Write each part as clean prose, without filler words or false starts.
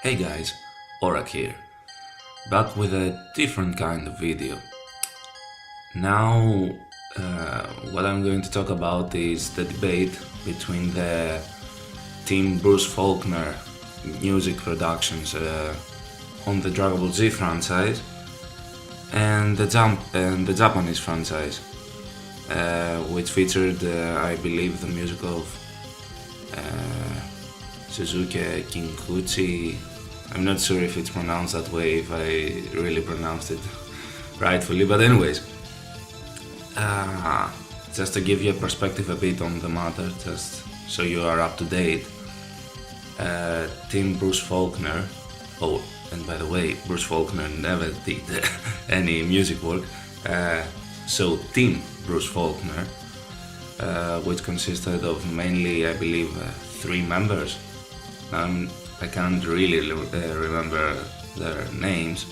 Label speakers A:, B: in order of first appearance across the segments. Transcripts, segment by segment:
A: Hey guys, Orack here, back with a different kind of video. Now, what I'm going to talk about is the debate between the Team Bruce Faulconer music productions on the Dragon Ball Z franchise and the Japanese franchise, which featured, I believe, the music of Suzuki Kinkuchi. I'm not sure if it's pronounced that way, if I really pronounced it rightfully, but anyways, just to give you a perspective a bit on the matter, just so you are up to date. Team Bruce Faulconer, oh, and by the way, Bruce Faulconer never did any music work, so Team Bruce Faulconer, which consisted of mainly, I believe, 3 members. I can't really remember their names.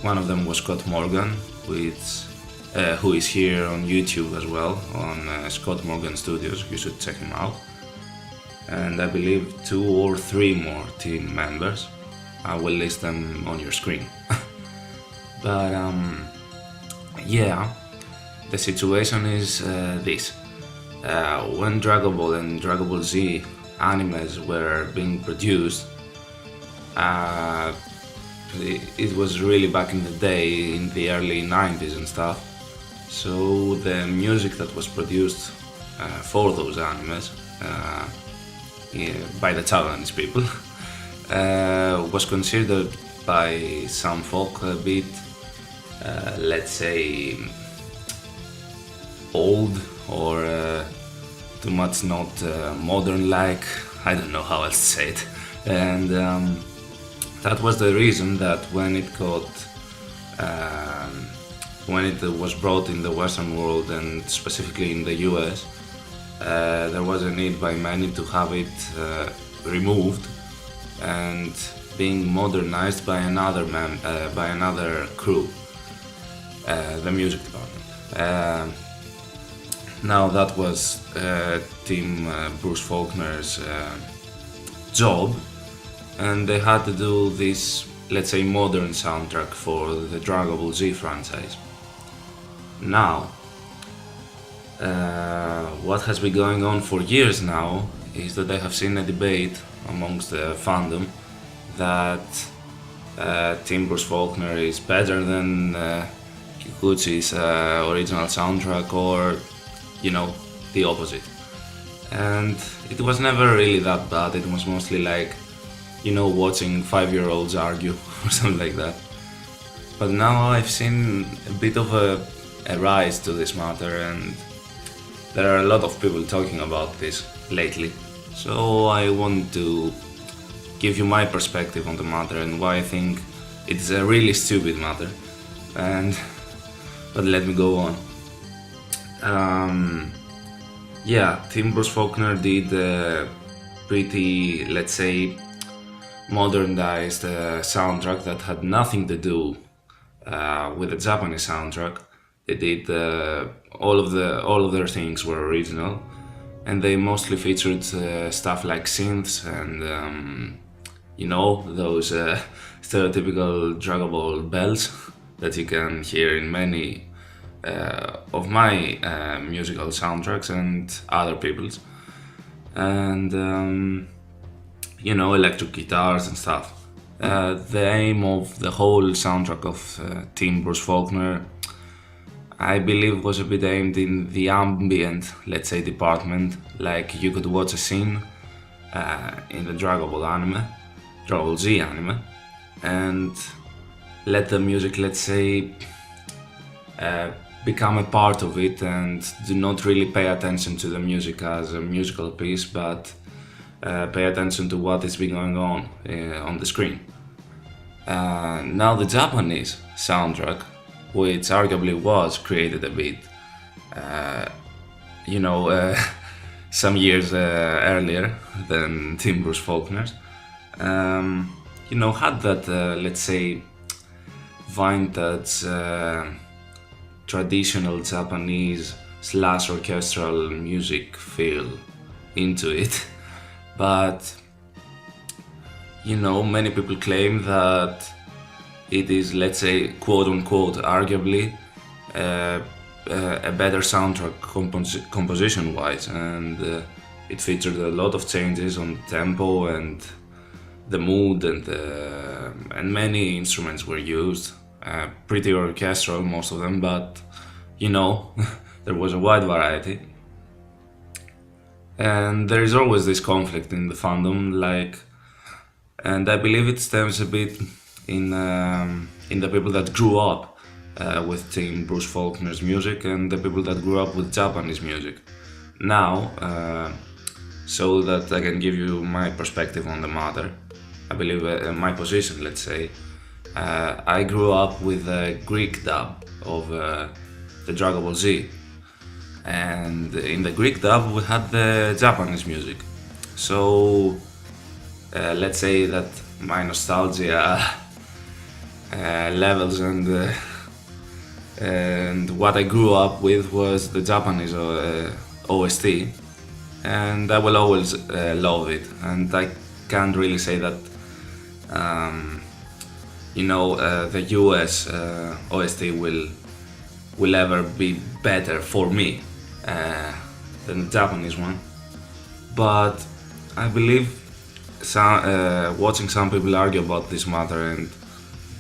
A: One of them was Scott Morgan, who is here on YouTube as well, on MorganStudios. You should check him out. And I believe 2 or 3 more team members. I will list them on your screen. But yeah, the situation is this. When Dragon Ball and Dragon Ball Z animes were being produced, it was really back in the day, in the early 90s and stuff. So the music that was produced for those animes by the Japanese people was considered by some folk a bit, let's say, old or too much not modern-like. I don't know how else to say it. And that was the reason that when it was brought in the Western world and specifically in the US, there was a need by many to have it removed and being modernized by another crew, the music department. Now that was Team Bruce Faulconer's job, and they had to do this, let's say, modern soundtrack for the Dragon Ball Z franchise. Now, what has been going on for years now is that I have seen a debate amongst the fandom that Team Bruce Faulconer is better than Kikuchi's original soundtrack, or the opposite. And it was never really that bad. It was mostly like, watching 5-year-olds argue or something like that. But now I've seen a bit of a rise to this matter, and there are a lot of people talking about this lately. So I want to give you my perspective on the matter and why I think it's a really stupid matter. But let me go on. Yeah, Team Bruce Faulconer did a pretty, let's say, modernized soundtrack that had nothing to do with the Japanese soundtrack. They did all of their things were original, and they mostly featured stuff like synths and those stereotypical Dragon Ball bells that you can hear in many of my musical soundtracks and other people's, and electric guitars and stuff. The aim of the whole soundtrack of Team Bruce Faulconer, I believe, was a bit aimed in the ambient, let's say, department. Like, you could watch a scene in the Dragon Ball Z anime, and let the music, let's say, become a part of it, and do not really pay attention to the music as a musical piece, but pay attention to what is been going on the screen. Now the Japanese soundtrack, which arguably was created a bit, some years earlier than Team Bruce Faulconer's, had that, let's say, vintage, traditional Japanese / orchestral music feel into it. But Many people claim that it is, let's say, quote unquote, arguably a better soundtrack composition wise, and it featured a lot of changes on tempo and the mood, and many instruments were used. Pretty orchestral, most of them, but there was a wide variety. And there is always this conflict in the fandom, and I believe it stems a bit in the people that grew up with Team Bruce Faulconer's music and the people that grew up with Japanese music. Now, so that I can give you my perspective on the matter, I believe my position, let's say, I grew up with a Greek dub of the Dragon Ball Z, and in the Greek dub we had the Japanese music. So let's say that my nostalgia levels and what I grew up with was the Japanese OST, and I will always love it. And I can't really say that the US OST will ever be better for me than the Japanese one. But I believe watching some people argue about this matter and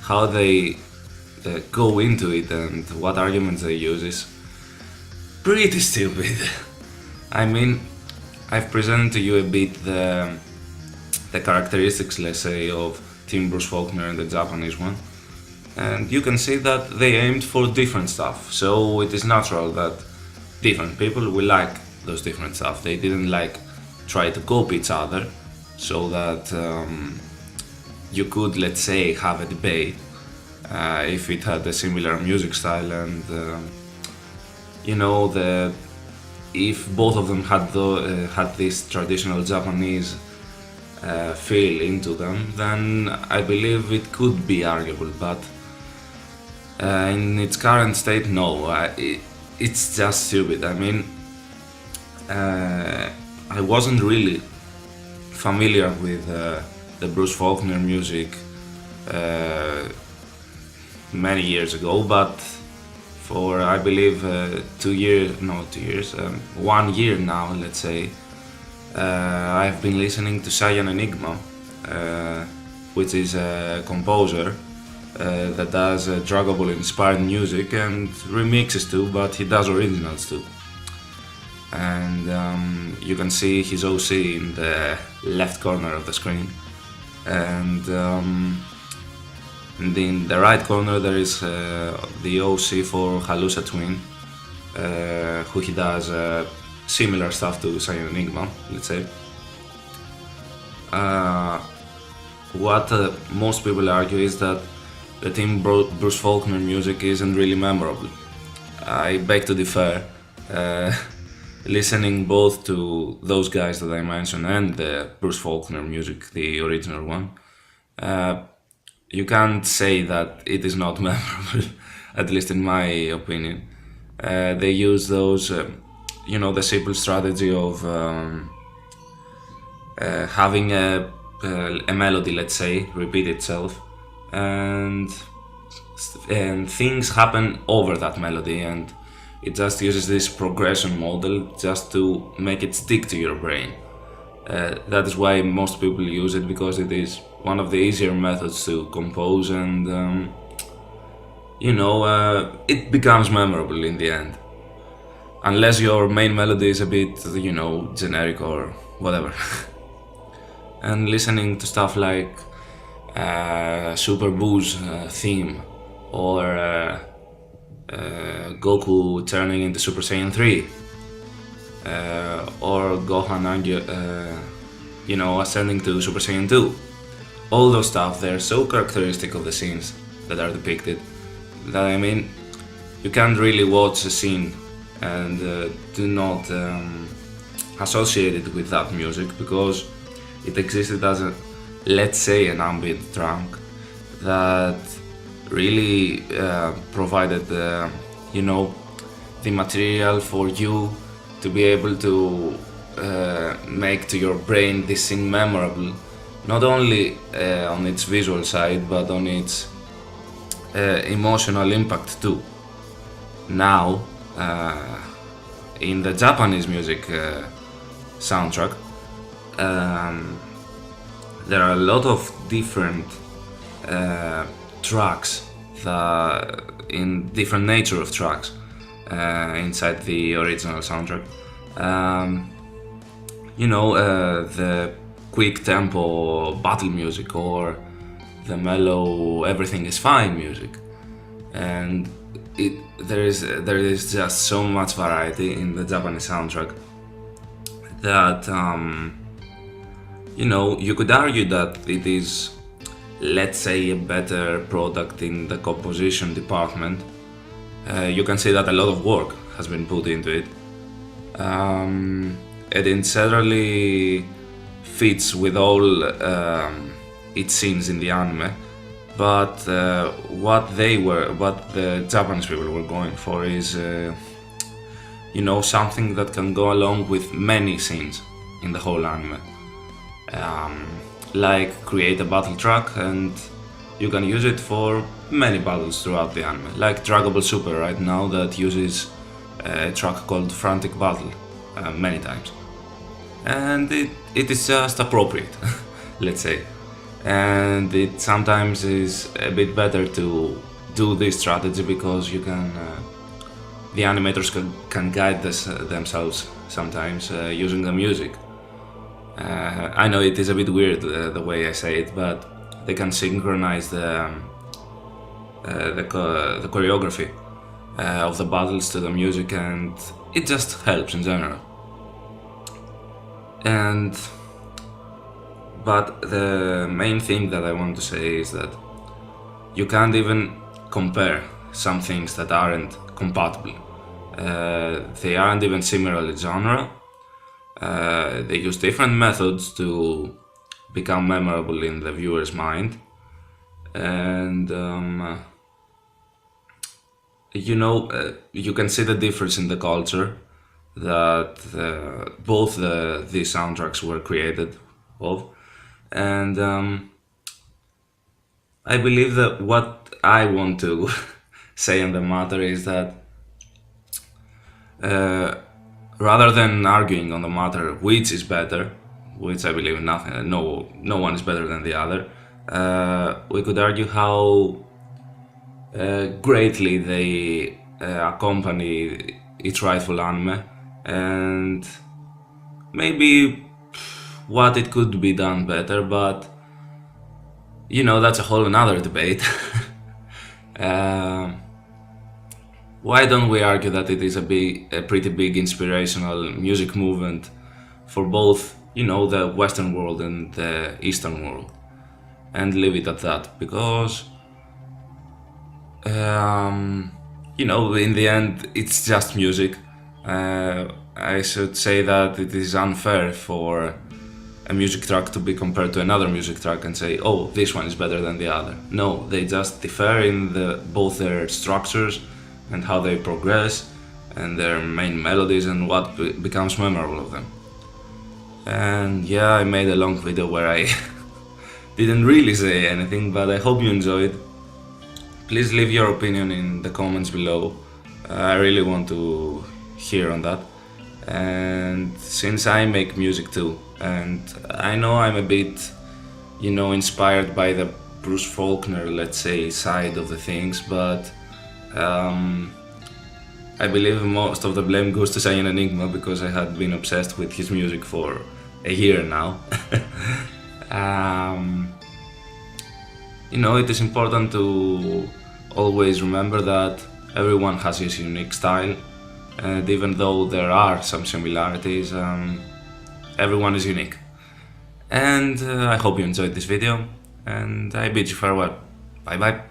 A: how they go into it and what arguments they use is pretty stupid. I mean, I've presented to you a bit the characteristics, let's say, of Team Bruce Faulconer and the Japanese one, and you can see that they aimed for different stuff, so it is natural that different people will like those different stuff. They didn't try to copy each other, so that you could, let's say, have a debate if it had a similar music style, and if both of them had this traditional Japanese feel into them, then I believe it could be arguable. But in its current state, no, it's just stupid. I mean, I wasn't really familiar with the Bruce Faulconer music many years ago, but for I believe 1 year now, let's say, I've been listening to Cyan Enigma, which is a composer that does Dragon Ball inspired music and remixes too, but he does originals too. And you can see his OC in the left corner of the screen, and in the right corner there is the OC for Halusa Twin, who he does similar stuff to Cyan Enigma, let's say. What most people argue is that the Team Bruce Faulconer music isn't really memorable. I beg to differ. Listening both to those guys that I mentioned and the Bruce Faulconer music, the original one, you can't say that it is not memorable, at least in my opinion. They use those, the simple strategy of having a melody, let's say, repeat itself, and things happen over that melody, and it just uses this progression model just to make it stick to your brain. That is why most people use it, because it is one of the easier methods to compose, and it becomes memorable in the end. Unless your main melody is a bit, generic or whatever. And listening to stuff like Super Boo's theme, or Goku turning into Super Saiyan 3, or Gohan ascending to Super Saiyan 2. All those stuff, they're so characteristic of the scenes that are depicted that, I mean, you can't really watch a scene and do not associate it with that music, because it existed as let's say, an ambient track that really provided the material for you to be able to make to your brain this scene memorable, not only on its visual side, but on its emotional impact too. Now, in the Japanese music soundtrack, there are a lot of different tracks in different nature of tracks inside the original soundtrack. The quick tempo battle music, or the mellow everything is fine music, and there is just so much variety in the Japanese soundtrack that you could argue that it is, let's say, a better product in the composition department. You can see that a lot of work has been put into it. It certainly fits with all its scenes in the anime, but what the Japanese people were going for is something that can go along with many scenes in the whole anime. Like create a battle track and you can use it for many battles throughout the anime, like Dragon Ball Super right now that uses a track called Frantic Battle many times, and it is just appropriate, let's say. And it sometimes is a bit better to do this strategy because you can the animators can guide themselves sometimes using the music. I know it is a bit weird the way I say it, but they can synchronize the choreography of the battles to the music, and it just helps in general. But the main thing that I want to say is that you can't even compare some things that aren't compatible. They aren't even similar in genre. They use different methods to become memorable in the viewer's mind, and you can see the difference in the culture that both these soundtracks were created of. And I believe that what I want to say on the matter is that rather than arguing on the matter which is better, which I believe no one is better than the other, we could argue how greatly they accompany its rightful anime, and maybe what it could be done better, but that's a whole another debate. Why don't we argue that it is a pretty big inspirational music movement for both, the Western world and the Eastern world, and leave it at that? Because, in the end, it's just music. I should say that it is unfair for a music track to be compared to another music track and say, oh, this one is better than the other. No, they just differ in both their structures and how they progress and their main melodies and what becomes memorable of them. And yeah, I made a long video where I didn't really say anything, but I hope you enjoyed. Please leave your opinion in the comments below. I really want to hear on that. And since I make music too, and I know I'm a bit, inspired by the Bruce Faulconer, let's say, side of the things, but I believe most of the blame goes to Cyan Enigma because I had been obsessed with his music for a year now. It is important to always remember that everyone has his unique style, and even though there are some similarities, everyone is unique. And I hope you enjoyed this video, and I bid you farewell. Bye bye.